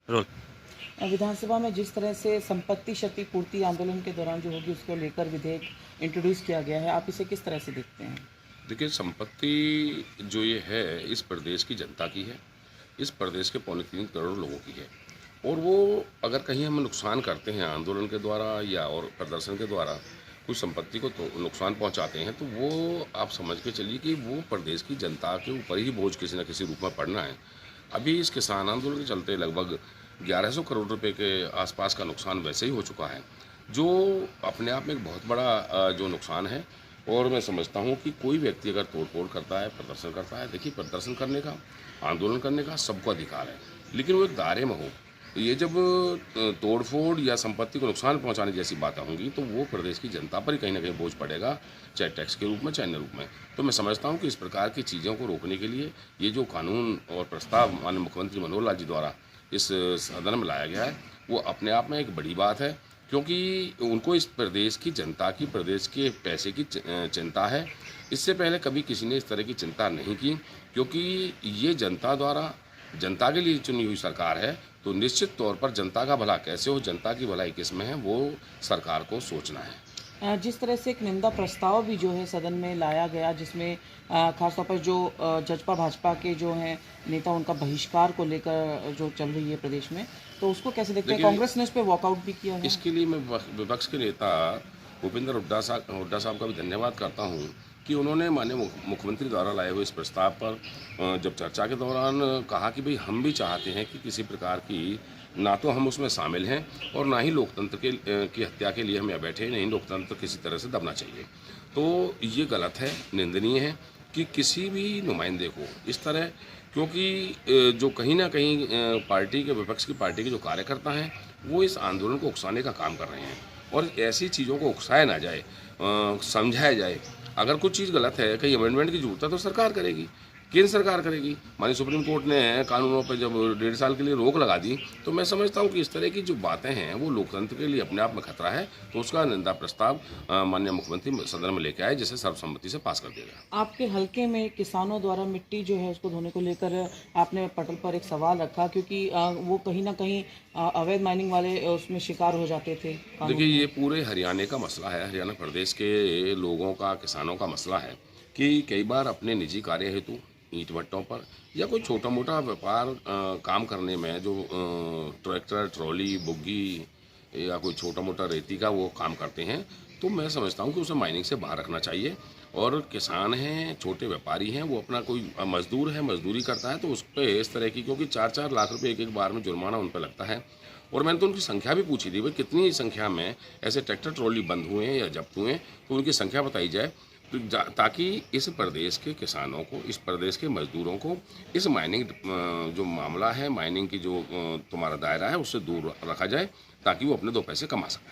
Role. विधानसभा में जिस तरह से संपत्ति क्षतिपूर्ति आंदोलन के दौरान जो होगी उसको लेकर विधेयक इंट्रोड्यूस किया गया है, आप इसे किस तरह से देखते हैं? देखिए, संपत्ति जो ये है इस प्रदेश की जनता की है, इस प्रदेश के पौने 3 करोड़ लोगों की है। और वो अगर कहीं हम नुकसान करते हैं आंदोलन के द्वारा या और प्रदर्शन के द्वारा कुछ संपत्ति को तो नुकसान पहुंचाते हैं, तो वो आप समझ के चलिए कि वो प्रदेश की जनता के ऊपर ही बोझ किसी न किसी रूप में पड़ना है। अभी इस किसान आंदोलन के चलते लगभग 1100 करोड़ रुपए के आसपास का नुकसान वैसे ही हो चुका है, जो अपने आप में एक बहुत बड़ा जो नुकसान है। और मैं समझता हूँ कि कोई व्यक्ति अगर तोड़-फोड़ करता है, प्रदर्शन करता है, देखिए प्रदर्शन करने का, आंदोलन करने का सबको अधिकार है, लेकिन वो एक दायरे में हो। ये जब तोड़-फोड़ या संपत्ति को नुकसान पहुँचाने जैसी बातें होंगी, तो वो प्रदेश की जनता पर ही कहीं न कहीं बोझ पड़ेगा, चाहे टैक्स के रूप में, चाहे अन्य रूप में। तो मैं समझता हूँ कि इस प्रकार की चीज़ों को रोकने के लिए ये जो कानून और प्रस्ताव माननीय मुख्यमंत्री मनोहर लाल जी द्वारा इस सदन में लाया गया है, वो अपने आप में एक बड़ी बात है, क्योंकि उनको इस प्रदेश की जनता की, प्रदेश के पैसे की चिंता है। इससे पहले कभी किसी ने इस तरह की चिंता नहीं की, क्योंकि ये जनता द्वारा जनता के लिए चुनी हुई सरकार है, तो निश्चित तौर पर जनता का भला कैसे हो, जनता की भलाई किसमें है, वो सरकार को सोचना है। जिस तरह से एक निंदा प्रस्ताव भी जो है सदन में लाया गया, जिसमें खासतौर पर जो जजपा भाजपा के जो हैं नेता, उनका बहिष्कार को लेकर जो चल रही है प्रदेश में, तो उसको कैसे देखते हैं? देखिए, कांग्रेस ने इस पे वॉकआउट भी किया है। इसके लिए मैं विपक्ष के नेता भूपेंद्र हुड्डा साहब का भी धन्यवाद करता हूँ कि उन्होंने माननीय मुख्यमंत्री द्वारा लाए हुए इस प्रस्ताव पर जब चर्चा के दौरान कहा कि भाई हम भी चाहते हैं कि किसी प्रकार की ना तो हम उसमें शामिल हैं और ना ही लोकतंत्र की हत्या के लिए हम यहाँ बैठे हैं, नहीं लोकतंत्र किसी तरह से दबना चाहिए। तो ये गलत है, निंदनीय है कि किसी भी नुमाइंदे को इस तरह, क्योंकि जो कहीं ना कहीं पार्टी के विपक्ष की पार्टी के जो कार्यकर्ता हैं वो इस आंदोलन को उकसाने का काम कर रहे हैं, और ऐसी चीज़ों को उकसाया ना जाए, समझाया जाए। अगर कुछ चीज़ गलत है, कहीं अमेंडमेंट की जरूरत है, तो सरकार करेगी, केंद्र सरकार करेगी। माननीय सुप्रीम कोर्ट ने कानूनों पर जब 1.5 साल के लिए रोक लगा दी, तो मैं समझता हूँ कि इस तरह की जो बातें हैं वो लोकतंत्र के लिए अपने आप में खतरा है, तो उसका निंदा प्रस्ताव माननीय मुख्यमंत्री सदन में लेके आए, जिसे सर्वसम्मति से पास कर दिया गया। आपके हलके में किसानों द्वारा मिट्टी जो है उसको धोने को लेकर आपने पटल पर एक सवाल रखा, क्योंकि वो कहीं ना कहीं अवैध माइनिंग वाले उसमें शिकार हो जाते थे कानून देखिए, में। ये पूरे हरियाणा का मसला है, हरियाणा प्रदेश के लोगों का, किसानों का मसला है कि कई बार अपने निजी कार्य हेतु ईंट भट्टों पर या कोई छोटा मोटा व्यापार काम करने में जो ट्रैक्टर, ट्रॉली, बुग्गी या कोई छोटा मोटा रेती का वो काम करते हैं, तो मैं समझता हूँ कि उसे माइनिंग से बाहर रखना चाहिए। और किसान हैं, छोटे व्यापारी हैं, वो अपना कोई मजदूर है, मजदूरी करता है, तो उस पर इस तरह की, क्योंकि 4-4 लाख रुपए एक एक बार में जुर्माना उन पर लगता है। और मैंने तो उनकी संख्या भी पूछी थी, भाई कितनी संख्या में ऐसे ट्रैक्टर ट्रॉली बंद हुए हैं या जब्त हुए हैं, तो उनकी संख्या बताई जाए, तो ताकि इस प्रदेश के किसानों को, इस प्रदेश के मजदूरों को इस माइनिंग जो मामला है, माइनिंग की जो तुम्हारा दायरा है, उससे दूर रखा जाए, ताकि वो अपने 2 पैसे कमा सकें।